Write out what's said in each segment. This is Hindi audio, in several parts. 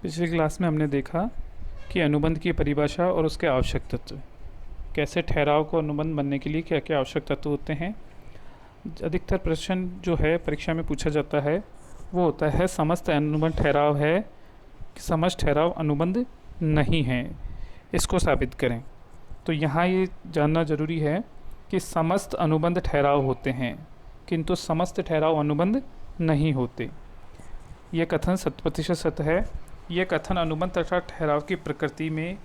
पिछली क्लास में हमने देखा कि अनुबंध की परिभाषा और उसके आवश्यक तत्व, कैसे ठहराव को अनुबंध बनने के लिए क्या क्या आवश्यक तत्व होते हैं। अधिकतर प्रश्न जो है परीक्षा में पूछा जाता है वो होता है समस्त अनुबंध ठहराव है कि समस्त ठहराव अनुबंध नहीं है, इसको साबित करें। तो यहाँ ये जानना जरूरी है कि समस्त अनुबंध ठहराव होते हैं किंतु समस्त ठहराव अनुबंध नहीं होते। यह कथन 100% सत्य है। यह कथन अनुबंध तथा ठहराव की प्रकृति में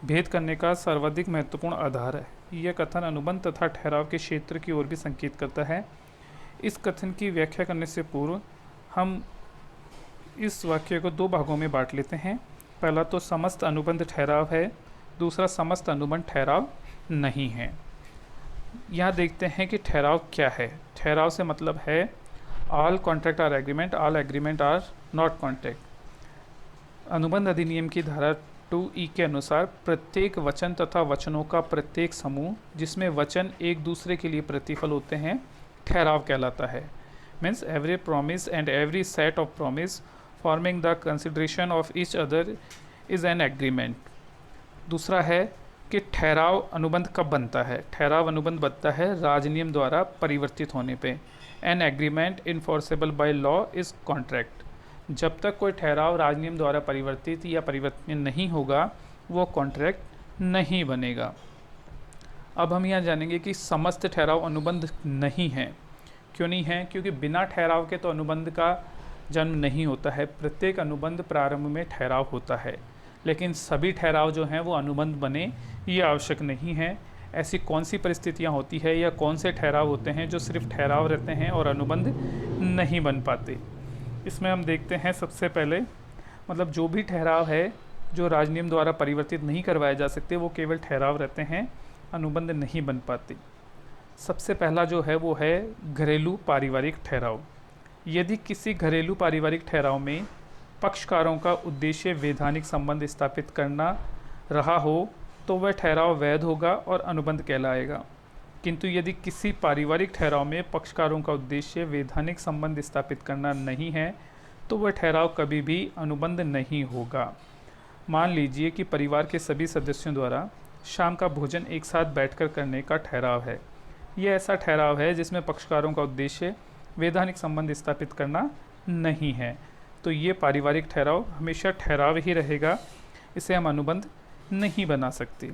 भेद करने का सर्वाधिक महत्वपूर्ण आधार है। यह कथन अनुबंध तथा ठहराव के क्षेत्र की ओर भी संकेत करता है। इस कथन की व्याख्या करने से पूर्व हम इस वाक्य को दो भागों में बांट लेते हैं। पहला तो समस्त अनुबंध ठहराव है, दूसरा समस्त अनुबंध ठहराव नहीं है। यहाँ देखते हैं कि ठहराव क्या है। ठहराव से मतलब है all contract are agreement, all agreement are not contract. अनुबंध अधिनियम की धारा 2E के अनुसार प्रत्येक वचन तथा वचनों का प्रत्येक समूह जिसमें वचन एक दूसरे के लिए प्रतिफल होते हैं ठहराव कहलाता है। Means every promise and every set of promise forming the consideration of each other is an agreement. दूसरा है कि ठहराव अनुबंध कब बनता है। ठहराव अनुबंध बनता है राजनियम द्वारा परिवर्तित होने पे। An agreement enforceable by law is contract. जब तक कोई ठहराव राजनियम द्वारा परिवर्तित या परिवर्तनीय नहीं होगा वो कॉन्ट्रैक्ट नहीं बनेगा। अब हम यहाँ जानेंगे कि समस्त ठहराव अनुबंध नहीं है। क्यों नहीं है? क्योंकि बिना ठहराव के तो अनुबंध का जन्म नहीं होता है। प्रत्येक अनुबंध प्रारंभ में ठहराव होता है, लेकिन सभी ठहराव जो हैं वो अनुबंध बने ये आवश्यक नहीं है। ऐसी कौन सी परिस्थितियाँ होती है या कौन से ठहराव होते हैं जो सिर्फ ठहराव रहते हैं और अनुबंध नहीं बन पाते। इसमें हम देखते हैं सबसे पहले मतलब जो भी ठहराव है जो राजनियम द्वारा परिवर्तित नहीं करवाए जा सकते वो केवल ठहराव रहते हैं, अनुबंध नहीं बन पाते। सबसे पहला जो है वो है घरेलू पारिवारिक ठहराव। यदि किसी घरेलू पारिवारिक ठहराव में पक्षकारों का उद्देश्य वैधानिक संबंध स्थापित करना रहा हो तो वह ठहराव वैध होगा और अनुबंध कहलाएगा। किंतु यदि किसी पारिवारिक ठहराव में पक्षकारों का उद्देश्य वैधानिक संबंध स्थापित करना नहीं है तो वह ठहराव कभी भी अनुबंध नहीं होगा। मान लीजिए कि परिवार के सभी सदस्यों द्वारा शाम का भोजन एक साथ बैठकर करने का ठहराव है। यह ऐसा ठहराव है जिसमें पक्षकारों का उद्देश्य वैधानिक संबंध स्थापित करना नहीं है, तो ये पारिवारिक ठहराव हमेशा ठहराव ही रहेगा, इसे हम अनुबंध नहीं बना सकते।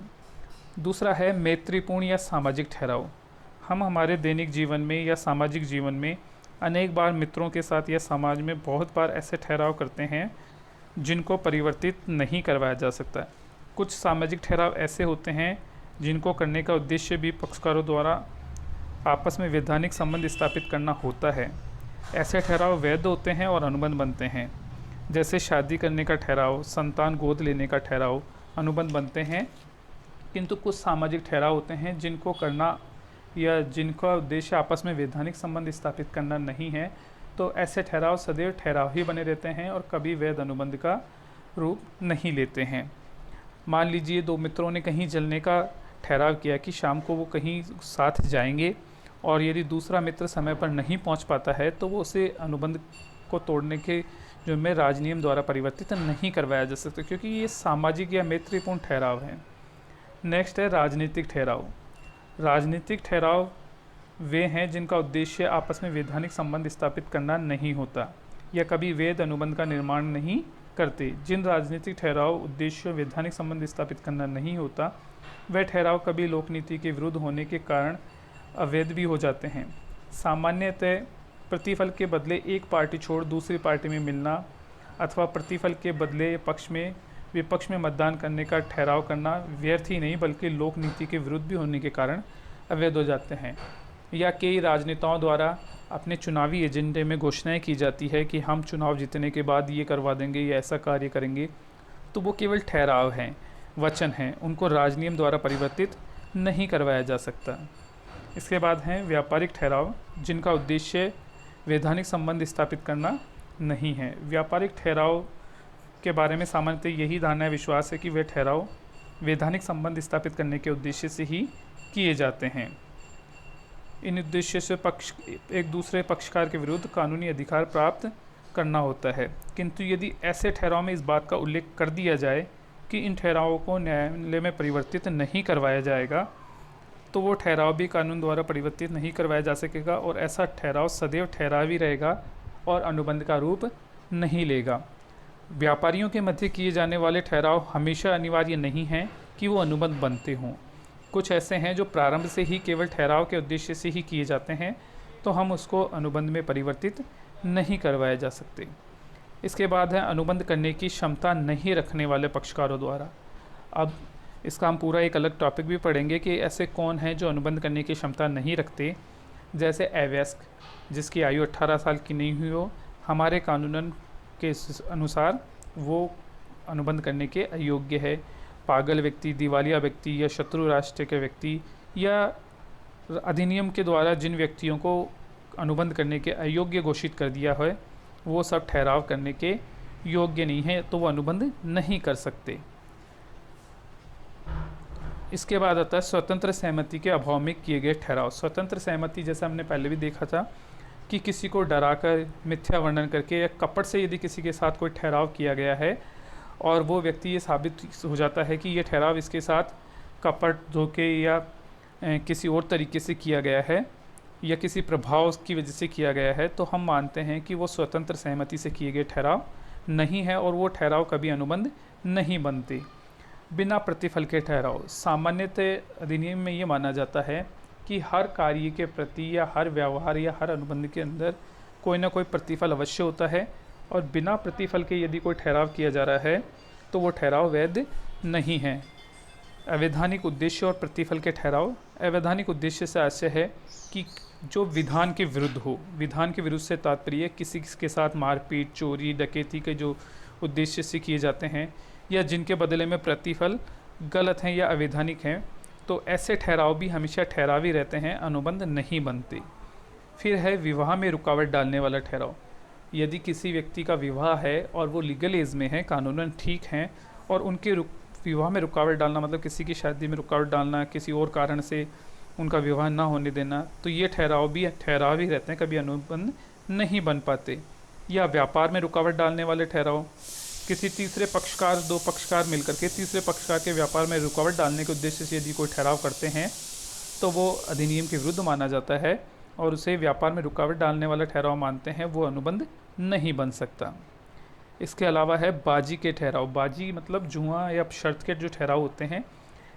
दूसरा है मैत्रीपूर्ण या सामाजिक ठहराव। हम हमारे दैनिक जीवन में या सामाजिक जीवन में अनेक बार मित्रों के साथ या समाज में बहुत बार ऐसे ठहराव करते हैं जिनको परिवर्तित नहीं करवाया जा सकता। कुछ सामाजिक ठहराव ऐसे होते हैं जिनको करने का उद्देश्य भी पक्षकारों द्वारा आपस में वैधानिक संबंध स्थापित करना होता है। ऐसे ठहराव वैध होते हैं और अनुबंध बनते हैं। जैसे शादी करने का ठहराव, संतान गोद लेने का ठहराव अनुबंध बनते हैं। किंतु कुछ सामाजिक ठहराव होते हैं जिनको करना या जिनका उद्देश्य आपस में वैधानिक संबंध स्थापित करना नहीं है, तो ऐसे ठहराव सदैव ठहराव ही बने रहते हैं और कभी वैध अनुबंध का रूप नहीं लेते हैं। मान लीजिए दो मित्रों ने कहीं चलने का ठहराव किया कि शाम को वो कहीं साथ जाएंगे और यदि दूसरा मित्र समय पर नहीं पहुंच पाता है तो वो उसे अनुबंध को तोड़ने के जो में राजनियम द्वारा परिवर्तित नहीं करवाया जा सकता, क्योंकि ये सामाजिक या मैत्रीपूर्ण ठहराव है। नेक्स्ट है राजनीतिक ठहराव। राजनीतिक ठहराव वे हैं जिनका उद्देश्य आपस में वैधानिक संबंध स्थापित करना नहीं होता या कभी वैध अनुबंध का निर्माण नहीं करते। जिन राजनीतिक ठहराव उद्देश्य वैधानिक संबंध स्थापित करना नहीं होता वह ठहराव कभी लोकनीति के विरुद्ध होने के कारण अवैध भी हो जाते हैं। सामान्यतः प्रतिफल के बदले एक पार्टी छोड़ दूसरी पार्टी में मिलना अथवा प्रतिफल के बदले पक्ष में विपक्ष में मतदान करने का ठहराव करना व्यर्थ ही नहीं बल्कि लोक नीति के विरुद्ध भी होने के कारण अवैध हो जाते हैं। या कई राजनेताओं द्वारा अपने चुनावी एजेंडे में घोषणाएं की जाती है कि हम चुनाव जीतने के बाद ये करवा देंगे या ऐसा कार्य करेंगे, तो वो केवल ठहराव हैं, वचन हैं, उनको राजनियम द्वारा परिवर्तित नहीं करवाया जा सकता। इसके बाद हैं व्यापारिक ठहराव जिनका उद्देश्य वैधानिक संबंध स्थापित करना नहीं है। व्यापारिक ठहराव के बारे में सामान्यतः यही धारणा विश्वास है कि वे ठहराव वैधानिक संबंध स्थापित करने के उद्देश्य से ही किए जाते हैं। इन उद्देश्य से पक्ष एक दूसरे पक्षकार के विरुद्ध कानूनी अधिकार प्राप्त करना होता है। किंतु यदि ऐसे ठहराव में इस बात का उल्लेख कर दिया जाए कि इन ठहरावों को न्यायालय में परिवर्तित नहीं करवाया जाएगा, तो वो ठहराव भी कानून द्वारा परिवर्तित नहीं करवाया जा सकेगा और ऐसा ठहराव सदैव ठहराव ही रहेगा और अनुबंध का रूप नहीं लेगा। व्यापारियों के मध्य किए जाने वाले ठहराव हमेशा अनिवार्य नहीं हैं कि वो अनुबंध बनते हों। कुछ ऐसे हैं जो प्रारंभ से ही केवल ठहराव के उद्देश्य से ही किए जाते हैं, तो हम उसको अनुबंध में परिवर्तित नहीं करवाए जा सकते। इसके बाद है अनुबंध करने की क्षमता नहीं रखने वाले पक्षकारों द्वारा। अब इसका हम पूरा एक अलग टॉपिक भी पढ़ेंगे कि ऐसे कौन हैं जो अनुबंध करने की क्षमता नहीं रखते। जैसे अवयस्क, जिसकी आयु 18 साल की नहीं हुई हो, हमारे कानूनन के अनुसार वो अनुबंध करने के अयोग्य है। पागल व्यक्ति, दिवालिया व्यक्ति या शत्रु राष्ट्र के व्यक्ति या अधिनियम के द्वारा जिन व्यक्तियों को अनुबंध करने के अयोग्य घोषित कर दिया है, वो सब ठहराव करने के योग्य नहीं है, तो वो अनुबंध नहीं कर सकते। इसके बाद आता है स्वतंत्र सहमति के अभाव में किए गए ठहराव। स्वतंत्र सहमति जैसा हमने पहले भी देखा था कि किसी को डराकर, मिथ्या वर्णन करके या कपट से यदि किसी के साथ कोई ठहराव किया गया है और वो व्यक्ति ये साबित हो जाता है कि ये ठहराव इसके साथ कपट, धोखे या किसी और तरीके से किया गया है या किसी प्रभाव की वजह से किया गया है, तो हम मानते हैं कि वो स्वतंत्र सहमति से किए गए ठहराव नहीं है और वो ठहराव कभी अनुबंध नहीं बनते। बिना प्रतिफल के ठहराव। सामान्यतः अधिनियम में ये माना जाता है कि हर कार्य के प्रति या हर व्यवहार या हर अनुबंध के अंदर कोई ना कोई प्रतिफल अवश्य होता है और बिना प्रतिफल के यदि कोई ठहराव किया जा रहा है तो वो ठहराव वैध नहीं है। अवैधानिक उद्देश्य और प्रतिफल के ठहराव। अवैधानिक उद्देश्य से आशय है कि जो विधान के विरुद्ध हो। विधान के विरुद्ध से तात्पर्य किसी के साथ मारपीट, चोरी, डकैती के जो उद्देश्य से किए जाते हैं या जिनके बदले में प्रतिफल गलत हैं या अवैधानिक हैं, तो ऐसे ठहराव भी हमेशा ठहराव ही रहते हैं, अनुबंध नहीं बनते। फिर है विवाह में रुकावट डालने वाला ठहराव। यदि किसी व्यक्ति का विवाह है और वो लीगल एज में है, कानूनन ठीक हैं, और उनके विवाह में रुकावट डालना मतलब किसी की शादी में रुकावट डालना, किसी और कारण से उनका विवाह ना होने देना, तो ये ठहराव भी ठहराव ही रहते हैं, कभी अनुबंध नहीं बन पाते। या व्यापार में रुकावट डालने वाले ठहराव। किसी तीसरे पक्षकार, दो पक्षकार मिलकर के तीसरे पक्षकार के व्यापार में रुकावट डालने के उद्देश्य से यदि कोई ठहराव करते हैं तो वो अधिनियम के विरुद्ध माना जाता है और उसे व्यापार में रुकावट डालने वाला ठहराव मानते हैं, वो अनुबंध नहीं बन सकता। इसके अलावा है बाजी के ठहराव। बाजी मतलब जुआ या शर्त के जो ठहराव होते हैं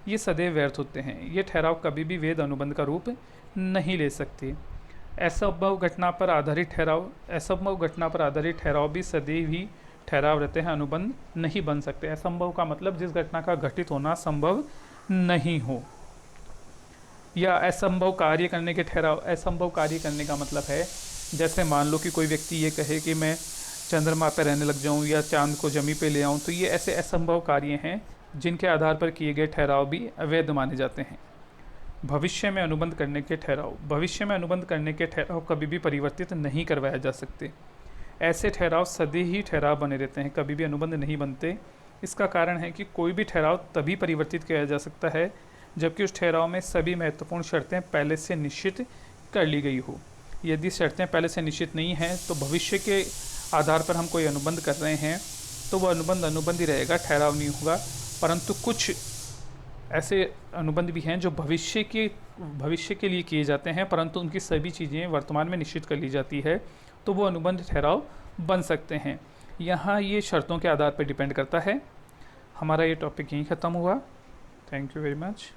ये सदैव व्यर्थ होते हैं। ये ठहराव कभी भी वैध अनुबंध का रूप नहीं ले सकते। असंभव घटना पर आधारित ठहराव। असंभव घटना पर आधारित ठहराव भी सदैव ही ठहराव रहते हैं, अनुबंध नहीं बन सकते। असंभव का मतलब जिस घटना का घटित होना संभव नहीं हो। या असंभव कार्य करने के ठहराव। असंभव कार्य करने का मतलब है जैसे मान लो कि कोई व्यक्ति ये कहे कि मैं चंद्रमा पर रहने लग जाऊं या चांद को जमी पे ले आऊं, तो ये ऐसे असंभव कार्य हैं जिनके आधार पर किए गए ठहराव भी अवैध माने जाते हैं। भविष्य में अनुबंध करने के ठहराव। भविष्य में अनुबंध करने के ठहराव कभी भी परिवर्तित नहीं करवाया जा सकते। ऐसे ठहराव सदैव ही ठहराव बने रहते हैं, कभी भी अनुबंध नहीं बनते। इसका कारण है कि कोई भी ठहराव तभी परिवर्तित किया जा सकता है जबकि उस ठहराव में सभी महत्वपूर्ण शर्तें पहले से निश्चित कर ली गई हो। यदि शर्तें पहले से निश्चित नहीं हैं तो भविष्य के आधार पर हम कोई अनुबंध कर रहे हैं तो वह अनुबंध ही रहेगा, ठहराव नहीं होगा। परंतु कुछ ऐसे अनुबंध भी हैं जो भविष्य के लिए किए जाते हैं परंतु उनकी सभी चीज़ें वर्तमान में निश्चित कर ली जाती है, तो वो अनुबंध ठहराव बन सकते हैं। यहाँ ये शर्तों के आधार पर डिपेंड करता है। हमारा ये टॉपिक यहीं ख़त्म हुआ। Thank you very much.